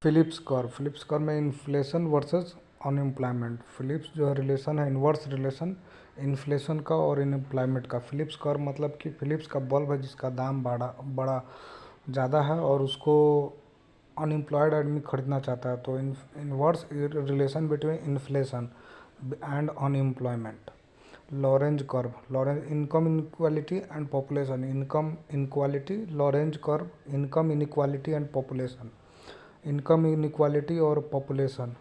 Phillips curve में inflation versus unemployment. Philips जो है रिलेशन है, इन्वर्स रिलेशन इन्फ्लेशन का और अनएम्प्लॉयमेंट का। फिलिप्स कर्व मतलब कि फिलिप्स का बल्ब है जिसका दाम बड़ा बड़ा ज़्यादा है और उसको अनएम्प्लॉयड आदमी खरीदना चाहता है, तो inverse relation between inflation and unemployment. Lorenz income inequality and population. Income inequality Lorenz curve, income inequality and population. Income inequality और पॉपुलेशन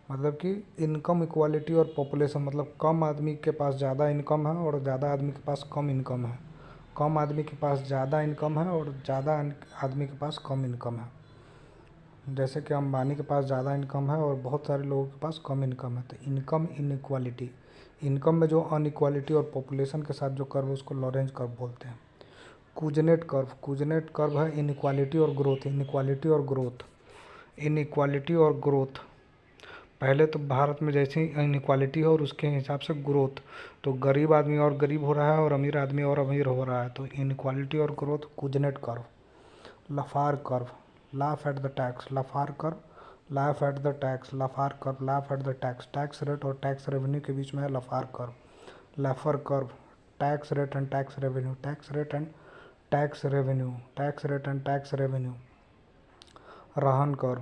मतलब कि इनकम इक्वालिटी और पॉपुलेशन मतलब कम आदमी के पास ज़्यादा इनकम है और ज़्यादा आदमी के पास कम इनकम है। कम आदमी के पास ज़्यादा इनकम है और ज़्यादा आदमी के पास कम इनकम है। जैसे कि अंबानी के पास ज़्यादा इनकम है और बहुत सारे लोगों के पास कम इनकम है। तो इनकम इनइक्वालिटी, इनकम में जो अनइक्वालिटी और पॉपुलेशन के साथ जो कर्व उसको लॉरेंज कर्व बोलते हैं। कुजनेट कर्व है इनइक्वालिटी और ग्रोथ। इनइक्वालिटी और ग्रोथ पहले तो भारत में जैसे इनइक्वालिटी है और उसके हिसाब से ग्रोथ, तो गरीब आदमी और गरीब हो रहा है और अमीर आदमी और अमीर हो रहा है, तो इनइक्वालिटी और growth Kuznets curve. Laffer curve, laugh at the tax. Laffer curve, laugh at the tax. Laffer curve, laugh at the tax. Tax rate और टैक्स रेवेन्यू के बीच में है Laffer curve. Laffer curve, tax rate and tax revenue. Tax rate and tax revenue. Tax rate and tax revenue. Rahn curve,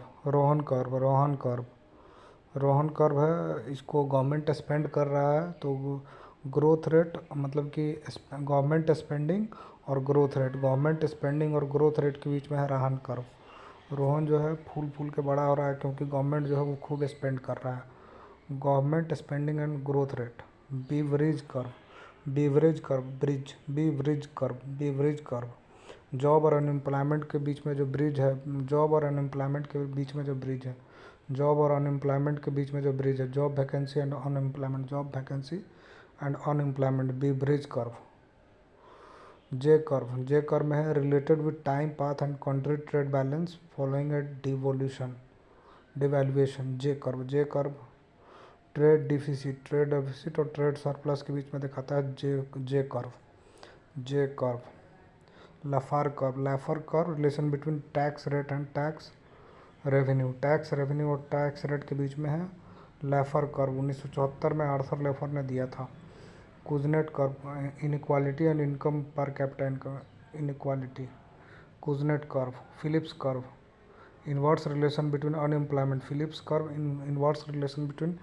Rahn curve है, इसको government spend कर रहा है तो ग्रोथ रेट मतलब कि गवर्नमेंट स्पेंडिंग और ग्रोथ रेट, गवर्नमेंट स्पेंडिंग और ग्रोथ रेट के बीच में है रोहन कर्व। रोहन जो है फूल फूल के बड़ा हो रहा है क्योंकि गवर्नमेंट जो है वो खूब स्पेंड कर रहा है। Government spending and growth rate. Beverage curve, beverage curve. Job और अनएम्प्लॉयमेंट के बीच में जो ब्रिज है, जॉब और अनएम्प्लॉयमेंट के बीच में जो ब्रिज है, जॉब और अनएम्प्लॉयमेंट के बीच में जो ब्रिज है, job vacancy and unemployment, job vacancy and unemployment, beverage curve. J curve में है related with time path and country trade balance following A devaluation. J curve trade deficit और ट्रेड सरप्लस के बीच में दिखाता है J curve. Laffer curve relation between tax rate and tax revenue और tax rate के बीच में है लाफर कर्व। 1974 में आर्थर लाफर ने दिया था। Kuznets curve, inequality and income per capita inequality. Kuznets curve. Phillips curve, inverse relation between unemployment. Phillips curve, inverse relation between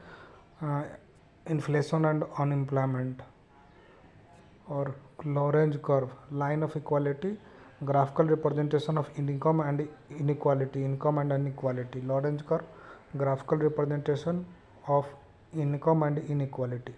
inflation and unemployment. और Lorenz curve, line of equality, graphical representation of income and inequality. Lorenz curve, graphical representation of income and inequality.